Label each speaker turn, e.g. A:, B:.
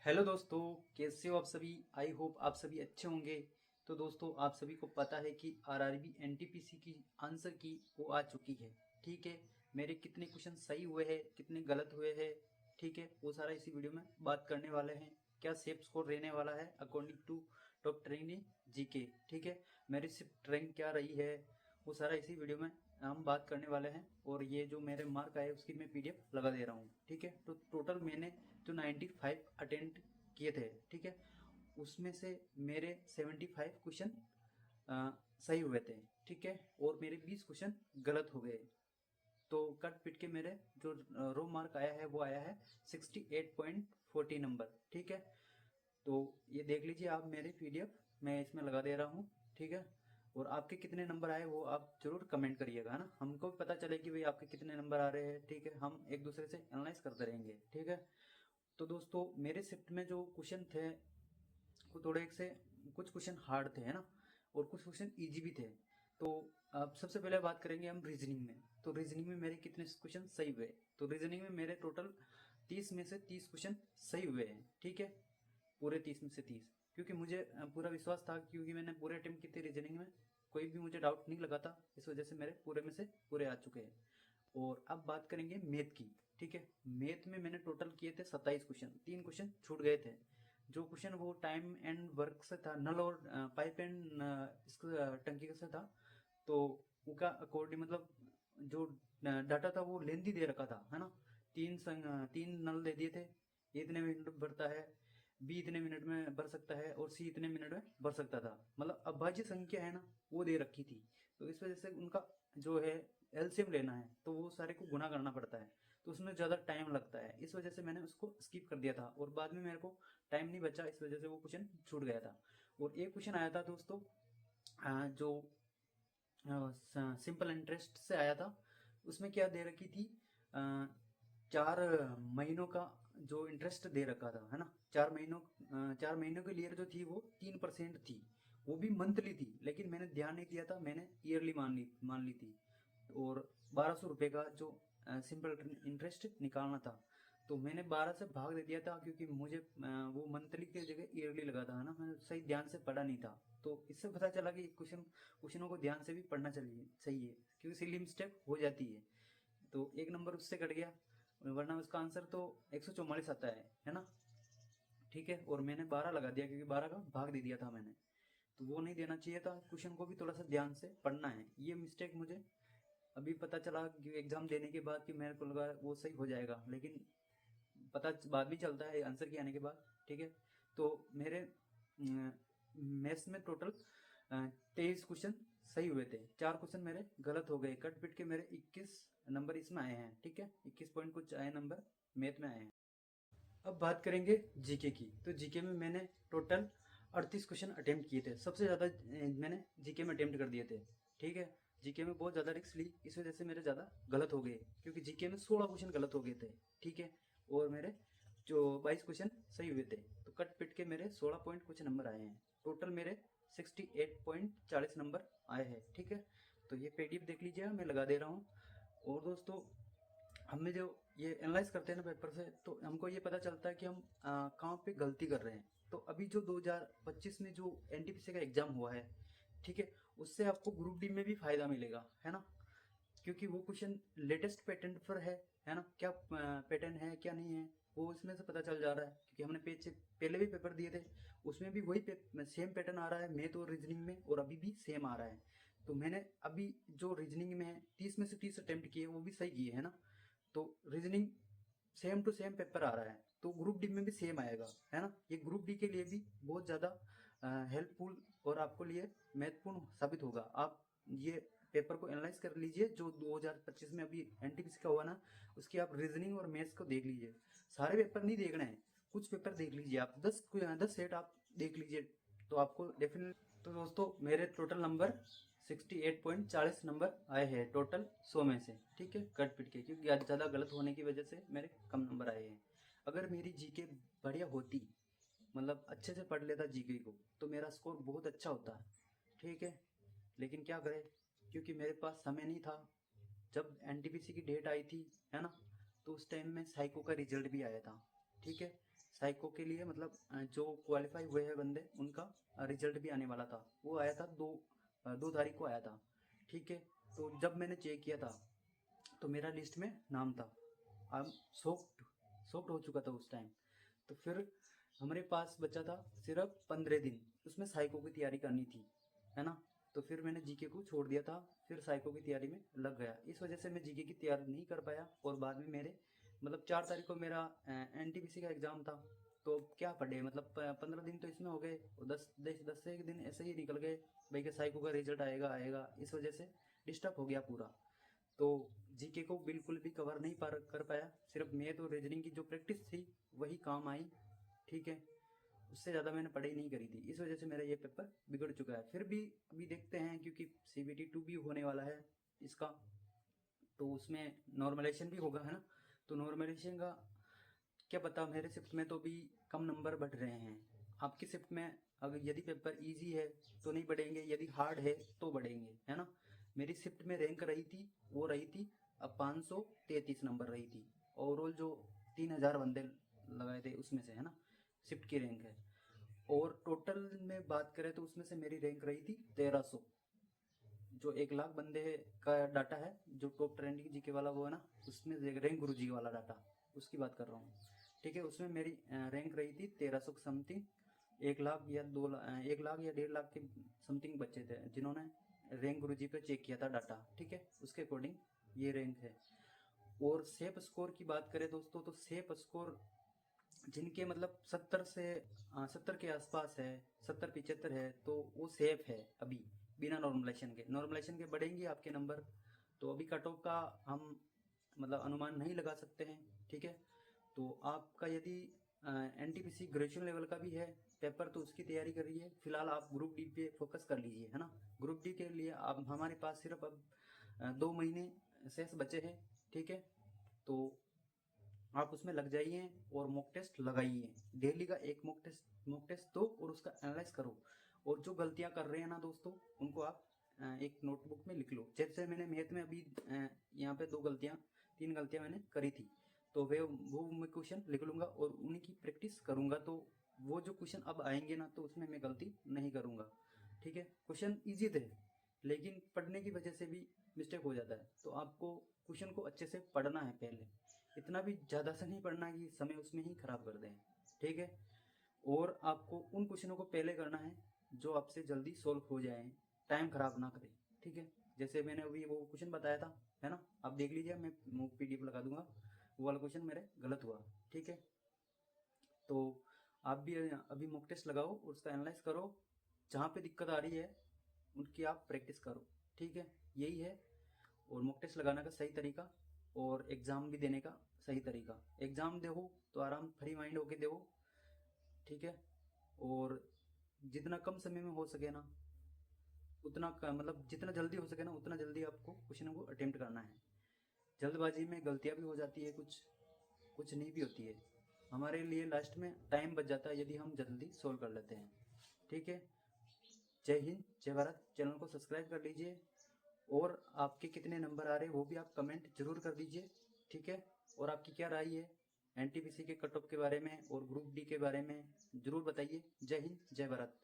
A: Hello दोस्तों, कैसे हो आप सभी। आई होप आप सभी अच्छे होंगे। तो दोस्तों, आप सभी को पता है कि आरआरबी एनटीपीसी की आंसर की वो आ चुकी है। ठीक है, मेरे कितने क्वेश्चन सही हुए हैं, कितने गलत हुए हैं, ठीक है, वो सारा इसी वीडियो में बात करने वाले हैं। क्या सेफ स्कोर रहने वाला है according to top training G. K है, मेरी सिर्फ रैंक क्या रही है, वो सारा इसी वीडियो में हम बात करने वाले हैं। और ये जो मेरे मार्क आए उसकी मैं पीडीएफ लगा दे रहा हूँ। ठीक है, तो टोटल मैंने जो 95 अटेम्प्ट किए थे, ठीक है, उसमें से मेरे 75 क्वेश्चन सही हुए थे। ठीक है, और मेरे 20 क्वेश्चन गलत हो गए। तो कट पिट के मेरे जो रो मार्क आया है वो आया है 68.40 नंबर। ठीक है, तो ये देख लीजिए आप, मेरी पीडीएफ मैं इसमें लगा दे रहा हूँ। ठीक है, और आपके कितने नंबर आए वो आप जरूर कमेंट करिएगा, है ना, हमको भी पता चले कि भाई आपके कितने नंबर आ रहे हैं। ठीक है, हम एक दूसरे से एनालाइज करते रहेंगे। ठीक है, तो दोस्तों मेरे शिफ्ट में जो क्वेश्चन थे वो थोड़े से कुछ क्वेश्चन हार्ड थे, है ना, और कुछ क्वेश्चन इजी भी थे। तो अब सबसे पहले बात करेंगे हम रीजनिंग में। तो रीजनिंग में मेरे कितने क्वेश्चन सही हुए। तो रीजनिंग में मेरे टोटल 30 में से 30 क्वेश्चन सही हुए हैं। ठीक है, पूरे 30 में से 30, क्योंकि मुझे पूरा विश्वास था, क्योंकि मैंने पूरे अटेम्प्ट किए थे रीजनिंग में, कोई भी मुझे डाउट नहीं लगा था। इस वजह से मेरे पूरे में से पूरे आ चुके हैं। और अब बात करेंगे मैथ की। ठीक है, मैथ में मैंने टोटल किए थे 27 क्वेश्चन, 3 क्वेश्चन छूट गए थे। जो क्वेश्चन वो टाइम एंड वर्क से था, नल और पाइप एंड इसका टंकी से था। तो उसका अकॉर्डिंग मतलब जो डाटा था वो लेंदी दे रखा था, है ना। तीन नल दे दिए थे, ये इतने मिनट में भरता है, बी इतने मिनट में भर सकता है, और सी इतने मिनट में भर सकता था। मतलब अभाज्य संख्या है ना, वो दे रखी थी। तो इस वजह से उनका जो है एलसीएम लेना है तो वो सारे को गुना करना पड़ता है, तो उसमें ज़्यादा टाइम लगता है। इस वजह से मैंने उसको स्किप कर दिया था, और बाद में मेरे को टाइम नहीं बचा, इस वजह से वो क्वेश्चन छूट गया था। और एक क्वेश्चन आया था दोस्तों, जो सिंपल इंटरेस्ट से आया था। उसमें क्या दे रखी थी, 4 महीनों का जो इंटरेस्ट दे रखा था, है ना। 4 महीनों के लिए जो थी वो 3% थी, वो भी मंथली थी, लेकिन मैंने ध्यान नहीं दिया था, मैंने ईयरली मान ली थी। और 1200 रुपये का जो सिंपल इंटरेस्ट निकालना था, तो मैंने 12 से भाग दे दिया था, क्योंकि मुझे वो मंथली की जगह ईयरली लगा था, है ना, मैंने सही ध्यान से पढ़ा नहीं था। तो इससे पता चला कि क्वेश्चनों को ध्यान से भी पढ़ना चाहिए, क्योंकि सिली मिस्टेक हो जाती है। तो एक नंबर उससे कट गया, वरना उसका आंसर तो 144 आता है ना। ठीक है, और मैंने 12 लगा दिया, क्योंकि 12 का भाग दे दिया था मैंने। तो वो नहीं देना चाहिए था, क्वेश्चन को भी थोड़ा सा ध्यान से पढ़ना है। ये मिस्टेक मुझे अभी पता चला कि एग्जाम देने के बाद, कि मेरे को लगा वो सही हो जाएगा, लेकिन पता बाद भी चलता है आंसर के आने के बाद। ठीक है, तो मेरे मैथ्स में टोटल 23 क्वेश्चन सही हुए थे, 4 क्वेश्चन मेरे गलत हो गए। कट पिट के मेरे 21 नंबर इसमें आए हैं। ठीक है, 21 पॉइंट कुछ आए नंबर मैथ में आए हैं। अब बात करेंगे जीके की। तो जीके में मैंने टोटल 38 क्वेश्चन अटेम्प्ट किए थे, सबसे ज़्यादा मैंने जीके में अटेम्प्ट कर दिए थे। ठीक है, जीके में बहुत ज़्यादा रिस्क ली, इस वजह से मेरे ज़्यादा गलत हो गए, क्योंकि जीके में 16 क्वेश्चन गलत हो गए थे। ठीक है, और मेरे जो 22 क्वेश्चन सही हुए थे। तो कट पिट के मेरे 16 पॉइंट कुछ नंबर आए हैं। टोटल मेरे 68.40 नंबर आए हैं। ठीक है, तो ये पीडीएफ देख लीजिएगा, मैं लगा दे रहा हूँ। और दोस्तों, हमने जो ये एनालाइज करते हैं ना पेपर से, तो हमको ये पता चलता है कि हम कहाँ पे गलती कर रहे हैं। तो अभी जो 2025 में जो एनटीपीसी का एग्जाम हुआ है, ठीक है, उससे आपको ग्रुप डी में भी फायदा मिलेगा, है ना, क्योंकि वो क्वेश्चन लेटेस्ट पैटर्न पर है ना, क्या पैटर्न है क्या नहीं है, वो इसमें से पता चल जा रहा है, क्योंकि हमने पहले भी पेपर दिए थे, उसमें भी वही सेम पैटर्न आ रहा है मैथ और रीजनिंग में, और अभी भी सेम आ रहा है। तो मैंने अभी जो रीजनिंग में 30 में से 30 अटेम्प्ट किए, वो भी सही किए, है ना। तो reasoning same to same paper आ रहा है, तो ग्रुप डी में भी सेम आएगा, है ना। ये ग्रुप डी के लिए भी बहुत ज़्यादा हेल्पफुल और आपको लिए महत्वपूर्ण साबित होगा। आप ये पेपर को एनालाइज कर लीजिए, जो 2025 में अभी एनटीपीसी का हुआ ना, उसकी आप रीजनिंग और मैथ्स को देख लीजिए। सारे पेपर नहीं देखना है, कुछ पेपर देख लीजिए आप, 10 सेट आप देख लीजिए, तो आपको डेफिनेट। तो दोस्तों, मेरे टोटल नंबर 68.40 नंबर आए हैं टोटल 100 में से। ठीक है, कट पिट के, क्योंकि आज ज़्यादा गलत होने की वजह से मेरे कम नंबर आए हैं। अगर मेरी जीके बढ़िया होती, मतलब अच्छे से पढ़ लेता जीके को, तो मेरा स्कोर बहुत अच्छा होता। ठीक है, लेकिन क्या करें, क्योंकि मेरे पास समय नहीं था। जब एनटीपीसी की डेट आई थी, है ना, तो उस टाइम में साइको का रिजल्ट भी आया था। ठीक है, साइको के लिए मतलब जो क्वालिफाई हुए हैं बंदे उनका रिजल्ट भी आने वाला था। वो आया था 2 तारीख को आया था, ठीक है। तो जब मैंने चेक किया था तो मेरा लिस्ट में नाम था। आई एम शॉक्ड हो चुका था उस टाइम। तो फिर हमारे पास बचा था सिर्फ 15 दिन, उसमें साइको की तैयारी करनी थी, है ना। तो फिर मैंने जीके को छोड़ दिया था, फिर साइको की तैयारी में लग गया। इस वजह से मैं जीके की तैयारी नहीं कर पाया और बाद में मेरे मतलब 4 तारीख को मेरा एनटीपीसी का एग्ज़ाम था। तो क्या पढ़े, मतलब 15 दिन तो इसमें हो गए और 10 से 1 दिन ऐसे ही निकल गए भाई कि साइको का रिजल्ट आएगा आएगा। इस वजह से डिस्टर्ब हो गया पूरा। तो जीके को बिल्कुल भी कवर नहीं कर पाया। सिर्फ मैथ और रीजनिंग की जो प्रैक्टिस थी वही काम आई, ठीक है। उससे ज़्यादा मैंने पढ़ाई नहीं करी थी, इस वजह से मेरा ये पेपर बिगड़ चुका है। फिर भी अभी देखते हैं क्योंकि CBT 2 भी होने वाला है इसका, तो उसमें नॉर्मलाइजेशन भी होगा, है ना। तो नॉर्मलाइजेशन का क्या पता, मेरे शिफ्ट में तो भी कम नंबर बढ़ रहे हैं। आपकी शिफ्ट में अगर यदि पेपर इजी है तो नहीं बढ़ेंगे, यदि हार्ड है तो बढ़ेंगे, है ना। मेरी शिफ्ट में रैंक रही थी, वो रही थी अब 533 नंबर रही थी। ओवरऑल जो 3000 बंदे लगाए थे उसमें से, है ना, शिफ्ट की रैंक है। और टोटल में बात करें तो उसमें से मेरी रैंक रही थी 1300। जो 1 लाख बंदे का डाटा है, जो टॉप ट्रेंडिंग जीके वाला वो है ना, उसमें रैंक गुरु जी वाला डाटा, उसकी बात कर रहा हूँ, ठीक है। उसमें मेरी रैंक रही थी 1300 समथिंग। 1 लाख या 2 लाख, 1 लाख या 1.5 लाख के समथिंग बच्चे थे जिन्होंने रैंक गुरु जी पे चेक किया था डाटा, ठीक है। उसके अकॉर्डिंग ये रैंक है। और सेफ स्कोर की बात करें दोस्तों, तो सेफ स्कोर जिनके मतलब 70 के आसपास है, 70-75 है, तो वो सेफ है अभी बिना नॉर्मलाइजेशन के बढ़ेंगे आपके नंबर। तो अभी कट ऑफ का हम मतलब अनुमान नहीं लगा सकते हैं, ठीक है। तो आपका यदि एनटीपीसी ग्रेजुएशन लेवल का भी है पेपर तो उसकी तैयारी करिए। फिलहाल आप ग्रुप डी पे फोकस कर लीजिए, है ना। ग्रुप डी के लिए अब हमारे पास सिर्फ अब 2 महीने शेष बचे हैं, ठीक है। तो आप उसमें लग जाइए और मॉक टेस्ट लगाइए। डेली का एक मॉक टेस्ट दो और उसका एनालाइज करो। और जो गलतियां कर रहे हैं ना दोस्तों, उनको आप एक नोटबुक में लिख लो। जैसे मैंने मैथ में अभी यहाँ पे 3 गलतियां मैंने करी थी, तो वो मैं क्वेश्चन लिख लूँगा और उन्हीं की प्रैक्टिस करूँगा। तो वो जो क्वेश्चन अब आएंगे ना, तो उसमें मैं गलती नहीं करूँगा, ठीक है। क्वेश्चन ईजी थे लेकिन पढ़ने की वजह से भी मिस्टेक हो जाता है। तो आपको क्वेश्चन को अच्छे से पढ़ना है पहले, इतना भी ज़्यादा से नहीं पढ़ना कि समय उसमें ही खराब कर दें, ठीक है। और आपको उन क्वेश्चनों को पहले करना है जो आपसे जल्दी सॉल्व हो जाए, टाइम खराब ना करें, ठीक है। जैसे मैंने अभी वो क्वेश्चन बताया था, है ना, आप देख लीजिए, मैं PDF लगा दूंगा। वो वाला क्वेश्चन मेरे गलत हुआ, ठीक है। तो आप भी अभी मॉक टेस्ट लगाओ और उसका एनालाइज करो। जहाँ पे दिक्कत आ रही है उनकी आप प्रैक्टिस करो, ठीक है। यही है। और मॉक टेस्ट लगाने का सही तरीका और एग्ज़ाम भी देने का सही तरीका। एग्ज़ाम दो तो आराम फ्री माइंड होके दो, ठीक है। और जितना कम समय में हो सके ना मतलब जितना जल्दी हो सके ना उतना जल्दी आपको क्वेश्चनों को अटेम्प्ट करना है। जल्दबाजी में गलतियाँ भी हो जाती है, कुछ कुछ नहीं भी होती है। हमारे लिए लास्ट में टाइम बच जाता है यदि हम जल्दी सोल्व कर लेते हैं, ठीक है। जय हिंद, जय भारत। चैनल को सब्सक्राइब कर लीजिए। और आपके कितने नंबर आ रहे हैं वो भी आप कमेंट जरूर कर दीजिए, ठीक है। और आपकी क्या राय है एनटीपीसी के कट ऑफ के बारे में और ग्रुप डी के बारे में, जरूर बताइए। जय हिंद, जय भारत।